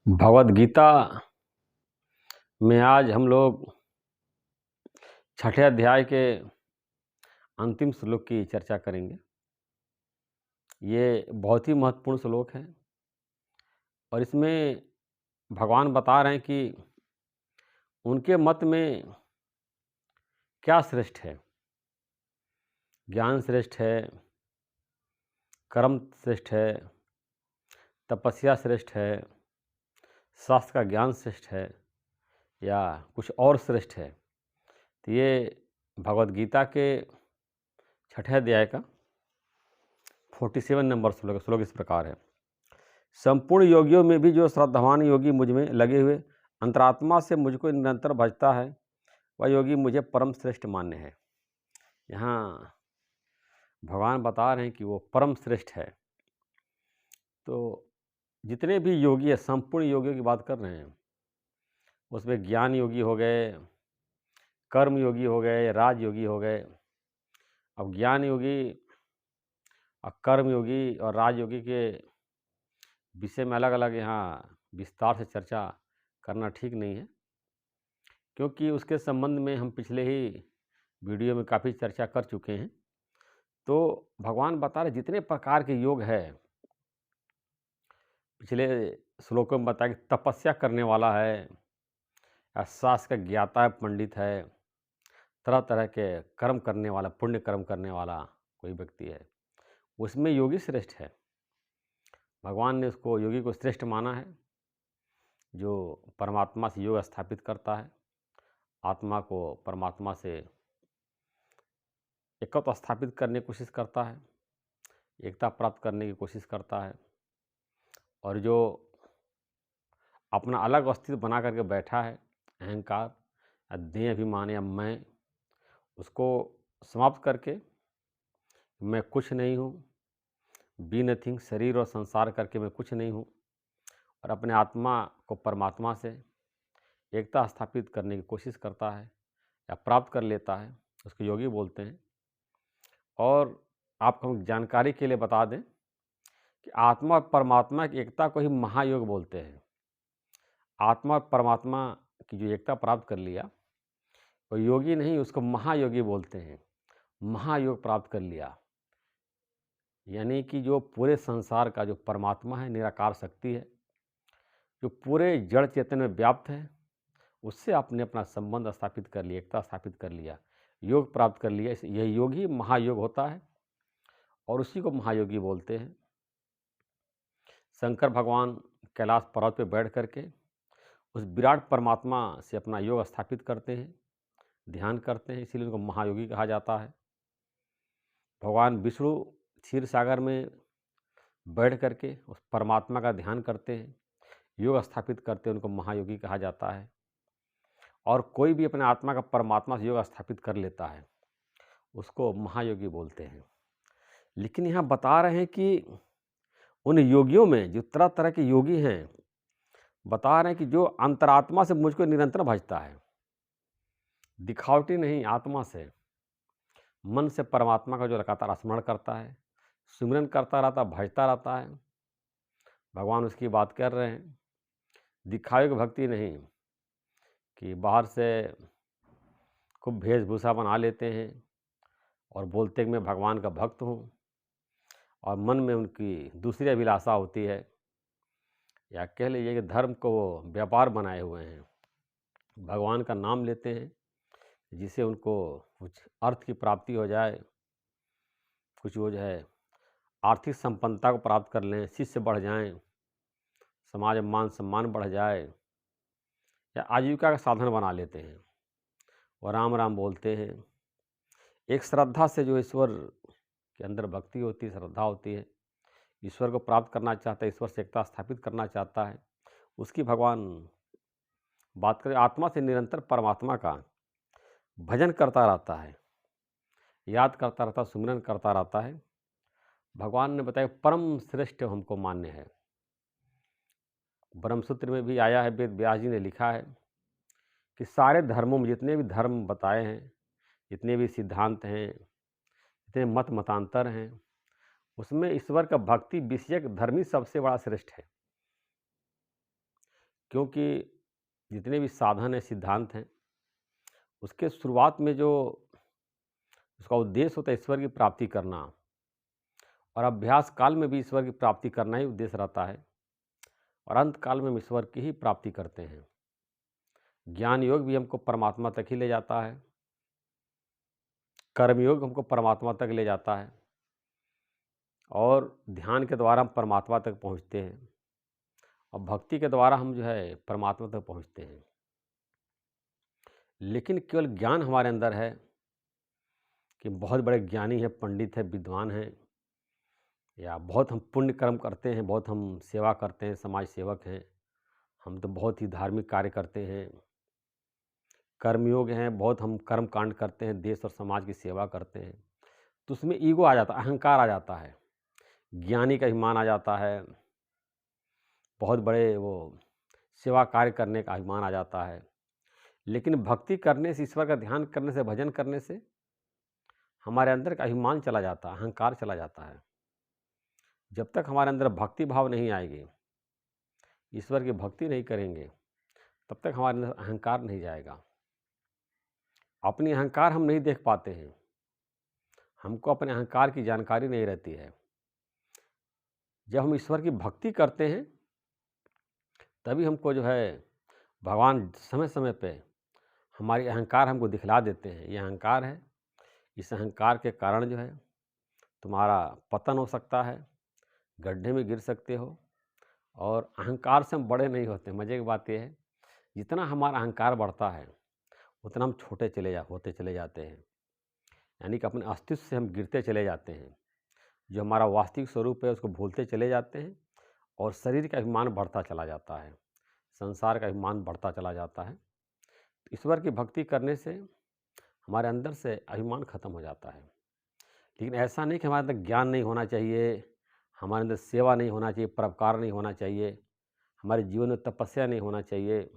भगवद गीता में आज हम लोग छठे अध्याय के अंतिम श्लोक की चर्चा करेंगे। ये बहुत ही महत्वपूर्ण श्लोक है और इसमें भगवान बता रहे हैं कि उनके मत में क्या श्रेष्ठ है। ज्ञान श्रेष्ठ है, कर्म श्रेष्ठ है, तपस्या श्रेष्ठ है, शास्त्र का ज्ञान श्रेष्ठ है या कुछ और श्रेष्ठ है। तो ये भगवद गीता के छठे अध्याय का 47 नंबर श्लोक इस प्रकार है। संपूर्ण योगियों में भी जो श्रद्धावान योगी मुझ में लगे हुए अंतरात्मा से मुझको निरंतर भजता है, वह योगी मुझे परम श्रेष्ठ मान्य है। यहाँ भगवान बता रहे हैं कि वो परम श्रेष्ठ है। तो जितने भी योगी है, संपूर्ण योगियों की बात कर रहे हैं, उसमें ज्ञान योगी हो गए, कर्म योगी हो गए, राज योगी हो गए। अब ज्ञान योगी और कर्म योगी और राज योगी के विषय में अलग अलग यहाँ विस्तार से चर्चा करना ठीक नहीं है, क्योंकि उसके संबंध में हम पिछले ही वीडियो में काफ़ी चर्चा कर चुके हैं। तो भगवान बता रहे जितने प्रकार के योग है, पिछले श्लोकों में बताया कि तपस्या करने वाला है या शास्त्र का ज्ञाता है, पंडित है, तरह तरह के कर्म करने वाला, पुण्य कर्म करने वाला कोई व्यक्ति है, उसमें योगी श्रेष्ठ है। भगवान ने उसको योगी को श्रेष्ठ माना है जो परमात्मा से योग स्थापित करता है, आत्मा को परमात्मा से एकत्व स्थापित करने की कोशिश करता है, एकता प्राप्त करने की कोशिश करता है, और जो अपना अलग अस्तित्व बना करके बैठा है, अहंकार, देह अभिमान या मैं, उसको समाप्त करके मैं कुछ नहीं हूँ, बी नथिंग, शरीर और संसार करके मैं कुछ नहीं हूँ, और अपने आत्मा को परमात्मा से एकता स्थापित करने की कोशिश करता है या प्राप्त कर लेता है, उसको योगी बोलते हैं। और आपको हम जानकारी के लिए बता दें कि आत्मा और परमात्मा की एकता को ही महायोग बोलते हैं। आत्मा और परमात्मा की जो एकता प्राप्त कर लिया, वो योगी नहीं, उसको महायोगी बोलते हैं। महायोग प्राप्त कर लिया यानी कि जो पूरे संसार का जो परमात्मा है, निराकार शक्ति है, जो पूरे जड़ चेतन में व्याप्त है, उससे आपने अपना संबंध स्थापित कर लिया, एकता स्थापित कर लिया, योग प्राप्त कर लिया। यह योग ही महायोग होता है और उसी को महायोगी बोलते हैं। शंकर भगवान कैलाश पर्वत पर बैठ करके उस विराट परमात्मा से अपना योग स्थापित करते हैं, ध्यान करते हैं, इसीलिए उनको महायोगी कहा जाता है। भगवान विष्णु क्षीर सागर में बैठ करके उस परमात्मा का ध्यान करते हैं, योग स्थापित करते हैं, उनको महायोगी कहा जाता है। और कोई भी अपने आत्मा का परमात्मा से योग स्थापित कर लेता है, उसको महायोगी बोलते हैं। लेकिन यहाँ बता रहे हैं कि उन योगियों में जो तरह तरह के योगी हैं, बता रहे हैं कि जो अंतरात्मा से मुझको निरंतर भजता है, दिखावटी नहीं, आत्मा से, मन से परमात्मा का जो लगातार स्मरण करता है, सिमरन करता रहता, भजता रहता है, भगवान उसकी बात कर रहे हैं। दिखावे की भक्ति नहीं कि बाहर से खूब वेशभूषा बना लेते हैं और बोलते हैं कि मैं भगवान का भक्त हूँ, और मन में उनकी दूसरी अभिलाषा होती है, या कह लीजिए कि धर्म को वो व्यापार बनाए हुए हैं, भगवान का नाम लेते हैं जिससे उनको कुछ अर्थ की प्राप्ति हो जाए, कुछ वो जो है आर्थिक संपन्नता को प्राप्त कर लें, शिष्य बढ़ जाएं, समाज में मान सम्मान बढ़ जाए, या आजीविका का साधन बना लेते हैं और राम राम बोलते हैं। एक श्रद्धा से जो ईश्वर के अंदर भक्ति होती है, श्रद्धा होती है, ईश्वर को प्राप्त करना चाहता है, ईश्वर से एकता स्थापित करना चाहता है, उसकी भगवान बात करें। आत्मा से निरंतर परमात्मा का भजन करता रहता है, याद करता रहता, सुमिरन करता रहता है। भगवान ने बताया परम श्रेष्ठ हमको मान्य है। ब्रह्मसूत्र में भी आया है, वेद व्यास जी ने लिखा है कि सारे धर्मों में जितने भी धर्म बताए हैं, जितने भी सिद्धांत हैं, जितने मत मतांतर हैं, उसमें ईश्वर का भक्ति विषयक धर्म ही सबसे बड़ा श्रेष्ठ है। क्योंकि जितने भी साधन हैं, सिद्धांत हैं, उसके शुरुआत में जो उसका उद्देश्य होता है ईश्वर की प्राप्ति करना, और अभ्यास काल में भी ईश्वर की प्राप्ति करना ही उद्देश्य रहता है, और अंत काल में हम ईश्वर की ही प्राप्ति करते हैं। ज्ञान योग भी हमको परमात्मा तक ही ले जाता है, कर्मयोग हमको परमात्मा तक ले जाता है, और ध्यान के द्वारा हम परमात्मा तक पहुँचते हैं, और भक्ति के द्वारा हम जो है परमात्मा तक पहुँचते हैं। लेकिन केवल ज्ञान हमारे अंदर है कि बहुत बड़े ज्ञानी हैं, पंडित हैं, विद्वान हैं, या बहुत हम पुण्य कर्म करते हैं, बहुत हम सेवा करते हैं, समाज सेवक हैं, हम तो बहुत ही धार्मिक कार्य करते हैं, कर्मयोग हैं, बहुत हम कर्म कांड करते हैं, देश और समाज की सेवा करते हैं, तो उसमें ईगो आ जाता है, अहंकार आ जाता है, ज्ञानी का अभिमान आ जाता है, बहुत बड़े वो सेवा कार्य करने का अभिमान आ जाता है। लेकिन भक्ति करने से, ईश्वर का ध्यान करने से, भजन करने से हमारे अंदर का अभिमान चला जाता है, अहंकार चला जाता है। जब तक हमारे अंदर भक्ति भाव नहीं आएगी, ईश्वर की भक्ति नहीं करेंगे, तब तक हमारे अंदर अहंकार नहीं जाएगा। अपनी अहंकार हम नहीं देख पाते हैं, हमको अपने अहंकार की जानकारी नहीं रहती है। जब हम ईश्वर की भक्ति करते हैं, तभी हमको जो है भगवान समय समय पे हमारी अहंकार हमको दिखला देते हैं, ये अहंकार है, इस अहंकार के कारण जो है तुम्हारा पतन हो सकता है, गड्ढे में गिर सकते हो। और अहंकार से हम बड़े नहीं होते। मज़े की बात यह है, जितना हमारा अहंकार बढ़ता है उतना हम छोटे होते चले जाते हैं, यानी कि अपने अस्तित्व से हम गिरते चले जाते हैं। जो हमारा वास्तविक स्वरूप है उसको भूलते चले जाते हैं, और शरीर का अभिमान बढ़ता चला जाता है, संसार का अभिमान बढ़ता चला जाता है। ईश्वर की भक्ति करने से हमारे अंदर से अभिमान खत्म हो जाता है। लेकिन ऐसा नहीं कि हमारे अंदर ज्ञान नहीं होना चाहिए, हमारे अंदर सेवा नहीं होना चाहिए, परोपकार नहीं होना चाहिए, हमारे जीवन में तपस्या नहीं होना चाहिए।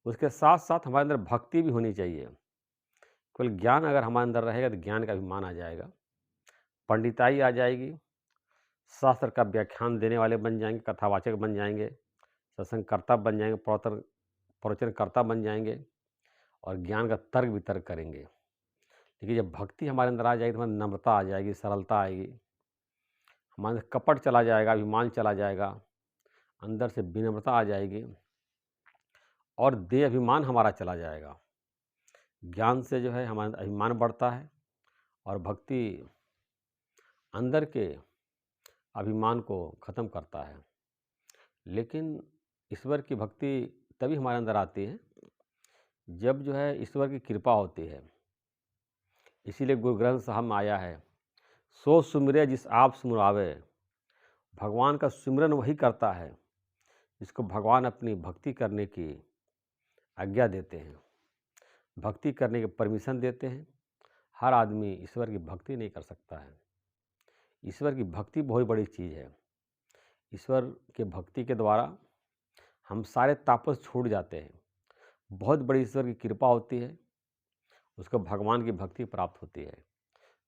उसके साथ साथ हमारे अंदर भक्ति भी होनी चाहिए। केवल ज्ञान अगर हमारे अंदर रहेगा तो ज्ञान का अभिमान आ जाएगा, पंडिताई आ जाएगी, शास्त्र का व्याख्यान देने वाले बन जाएंगे, कथावाचक बन जाएंगे, सत्संगकर्ता बन जाएंगे, प्रवचनकर्ता बन जाएंगे, और ज्ञान का तर्क वितर्क करेंगे। लेकिन जब भक्ति हमारे अंदर आ जाएगी तो हमारी नम्रता आ जाएगी, सरलता आएगी, हमारे अंदर कपट चला जाएगा, अभिमान चला जाएगा, अंदर से विनम्रता आ जाएगी, और देह अभिमान हमारा चला जाएगा। ज्ञान से जो है हमारा अभिमान बढ़ता है, और भक्ति अंदर के अभिमान को ख़त्म करता है। लेकिन ईश्वर की भक्ति तभी हमारे अंदर आती है जब जो है ईश्वर की कृपा होती है। इसीलिए गुरु ग्रंथ साहब में आया है, सो सुमिरे जिस आप सुमरावे। भगवान का सिमरन वही करता है जिसको भगवान अपनी भक्ति करने की आज्ञा देते हैं, भक्ति करने की परमिशन देते हैं। हर आदमी ईश्वर की भक्ति नहीं कर सकता है। ईश्वर की भक्ति बहुत बड़ी चीज़ है। ईश्वर के भक्ति के द्वारा हम सारे तापस छूट जाते हैं। बहुत बड़ी ईश्वर की कृपा होती है, उसको भगवान की भक्ति प्राप्त होती है।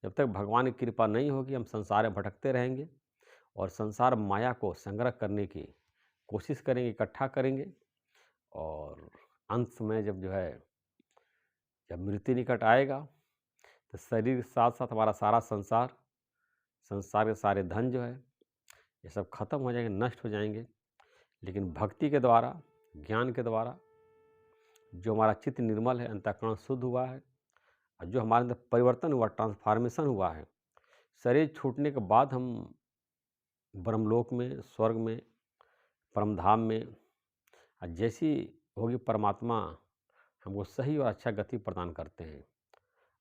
जब तक भगवान की कृपा नहीं होगी हम संसार में भटकते रहेंगे, और संसार माया को संग्रह करने की कोशिश करेंगे, इकट्ठा करेंगे, और अंत में जब मृत्यु निकट आएगा तो शरीर के साथ साथ हमारा सारा संसार के सारे धन जो है ये सब खत्म हो जाएंगे, नष्ट हो जाएंगे। लेकिन भक्ति के द्वारा, ज्ञान के द्वारा जो हमारा चित्त निर्मल है, अंतःकरण शुद्ध हुआ है, और जो हमारे अंदर परिवर्तन हुआ, ट्रांसफॉर्मेशन हुआ है, शरीर छूटने के बाद हम ब्रह्मलोक में, स्वर्ग में, परमधाम में, जैसी होगी परमात्मा हमको सही और अच्छा गति प्रदान करते हैं,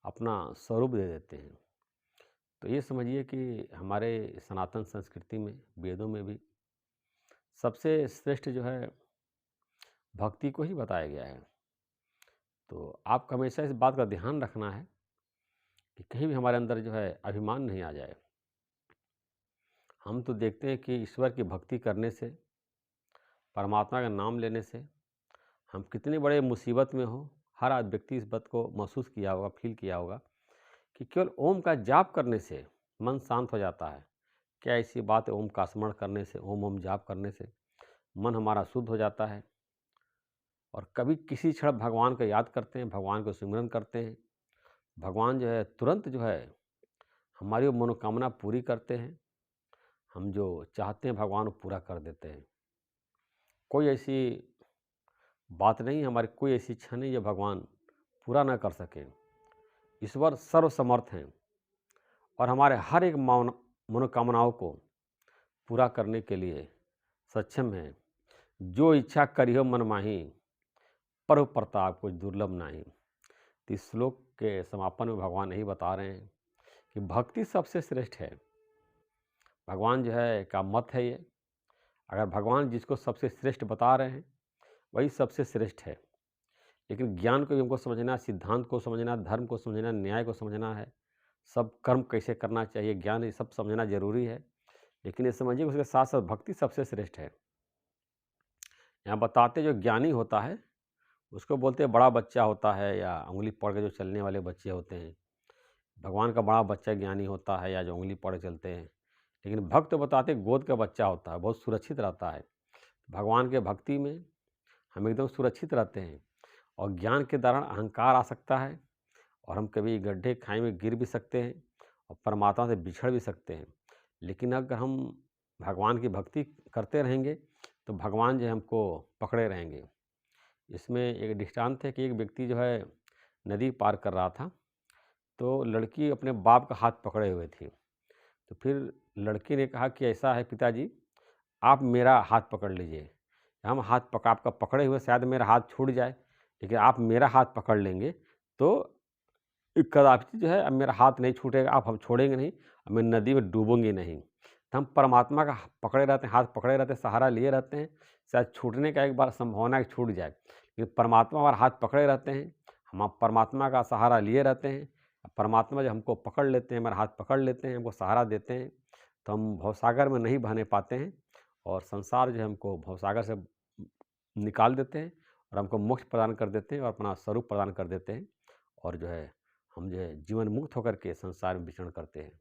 अपना स्वरूप दे देते हैं। तो ये समझिए कि हमारे सनातन संस्कृति में, वेदों में भी सबसे श्रेष्ठ जो है भक्ति को ही बताया गया है। तो आपको हमेशा इस बात का ध्यान रखना है कि कहीं भी हमारे अंदर जो है अभिमान नहीं आ जाए। हम तो देखते हैं कि ईश्वर की भक्ति करने से, परमात्मा का नाम लेने से हम कितने बड़े मुसीबत में हो, हर व्यक्ति इस बात को महसूस किया होगा, फील किया होगा कि केवल ओम का जाप करने से मन शांत हो जाता है। क्या ऐसी बात है? ओम का स्मरण करने से, ओम जाप करने से मन हमारा शुद्ध हो जाता है और कभी किसी क्षण भगवान को याद करते हैं, भगवान को सिमरन करते हैं, भगवान जो है तुरंत जो है हमारी वो मनोकामना पूरी करते हैं। हम जो चाहते हैं भगवान वो पूरा कर देते हैं। कोई ऐसी बात नहीं, हमारी कोई ऐसी इच्छा नहीं जो भगवान पूरा ना कर सकें। ईश्वर सर्वसमर्थ हैं और हमारे हर एक मनोकामनाओं को पूरा करने के लिए सक्षम हैं। जो इच्छा करियो मन माही, प्रभु प्रताप कुछ दुर्लभ नाही। तो इस श्लोक के समापन में भगवान यही बता रहे हैं कि भक्ति सबसे श्रेष्ठ है। भगवान जो है का मत है ये। अगर भगवान जिसको सबसे श्रेष्ठ बता रहे हैं वही सबसे श्रेष्ठ है। लेकिन ज्ञान को भी हमको समझना, सिद्धांत को समझना, धर्म को समझना, न्याय को समझना है, सब कर्म कैसे करना चाहिए, ज्ञान, ये सब समझना जरूरी है। लेकिन ये समझिए उसके साथ साथ भक्ति सबसे श्रेष्ठ है। यहाँ बताते जो ज्ञानी होता है उसको बोलते हैं बड़ा बच्चा होता है, या उंगली पकड़ के जो चलने वाले बच्चे होते हैं। भगवान का बड़ा बच्चा ज्ञानी होता है या जो उंगली पकड़ के चलते हैं। लेकिन भक्त बताते गोद का बच्चा होता है, बहुत सुरक्षित रहता है। भगवान के भक्ति में हम एकदम सुरक्षित रहते हैं और ज्ञान के दौरान अहंकार आ सकता है और हम कभी गड्ढे खाई में गिर भी सकते हैं और परमात्मा से बिछड़ भी सकते हैं। लेकिन अगर हम भगवान की भक्ति करते रहेंगे तो भगवान जो है हमको पकड़े रहेंगे। इसमें एक दृष्टांत है कि एक व्यक्ति जो है नदी पार कर रहा था, तो लड़की अपने बाप का हाथ पकड़े हुए थी। तो फिर लड़की ने कहा कि ऐसा है पिताजी, आप मेरा हाथ पकड़ लीजिए। हम हाथ आपका पकड़े हुए शायद मेरा हाथ छूट जाए, लेकिन आप मेरा हाथ पकड़ लेंगे तो कदापि जो है अब मेरा हाथ नहीं छूटेगा, आप हम छोड़ेंगे नहीं, अब मैं नदी में डूबूंगी नहीं। तो हम परमात्मा का पकड़े रहते हैं, हाथ पकड़े रहते हैं, सहारा लिए रहते हैं। शायद छूटने का एक बार संभावना है कि छूट जाए, लेकिन परमात्मा हमारा हाथ पकड़े रहते हैं, हम परमात्मा का सहारा लिए रहते हैं। परमात्मा जब हमको पकड़ लेते हैं, हमारा हाथ पकड़ लेते हैं, हमको सहारा देते हैं, तो हम भवसागर में नहीं बहने पाते हैं और संसार जो है हमको भवसागर से निकाल देते हैं और हमको मोक्ष प्रदान कर देते हैं और अपना स्वरूप प्रदान कर देते हैं। और जो है हम जो है जीवन मुक्त होकर के संसार में विचरण करते हैं।